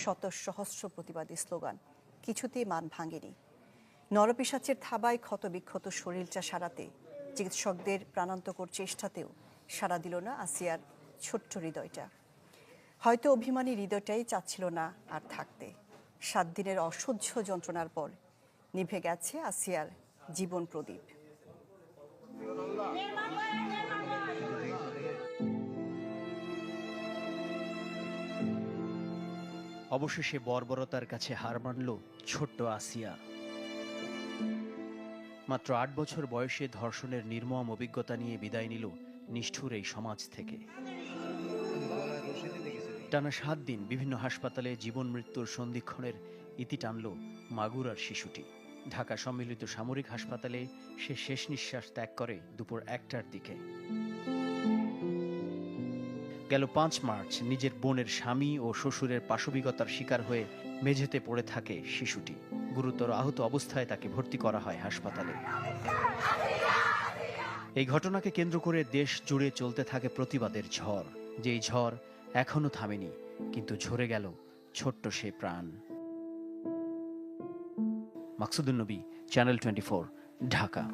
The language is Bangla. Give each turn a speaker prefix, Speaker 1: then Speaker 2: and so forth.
Speaker 1: শত সহস্র প্রতিবাদী স্লোগান, কিছুতেই মান ভাঙেনি। নরপিশাচের থাবায় ক্ষতবিক্ষত শরীরটা সারাতে চিকিৎসকদের প্রাণান্তকর চেষ্টাতেও সাড়া দিল না আসিয়ার ছোট্ট হৃদয়টা। হয়তো অভিমানী হৃদয়টাই চাচ্ছিল না আর থাকতে। 7 দিনের অসহ্য যন্ত্রণার পর নিভে গেছে আসিয়ার জীবন প্রদীপ।
Speaker 2: অবশেষে বর্বরতার কাছে হার মানল ছোট্ট আসিয়া। মাত্র 8 বছর বয়সে ধর্ষণের নির্মম অভিজ্ঞতা নিয়ে বিদায় নিল নিষ্ঠুর এই সমাজ থেকে। টানা 7 দিন বিভিন্ন হাসপাতালে জীবন মৃত্যুর সন্ধিক্ষণের ইতি টানল মাগুরার শিশুটি। ঢাকা সম্মিলিত সামরিক হাসপাতালে সে শেষ নিঃশ্বাস ত্যাগ করে দুপুর 1টার দিকে। গেল 5 মার্চ নিজের বোনের স্বামী ও শ্বশুরের পাশবিকতার শিকার হয়ে মেঝেতে পড়ে থাকে শিশুটি। গুরুতর আহত অবস্থায় তাকে ভর্তি করা হয় হাসপাতালে। এই ঘটনাকে কেন্দ্র করে দেশ জুড়ে চলতে থাকে প্রতিবাদের ঝড়। যেই ঝড় এখনো থামেনি, কিন্তু ঝরে গেল ছোট্ট সে প্রাণ। মাকসুদুন নবী, চ্যানেল 24, ঢাকা।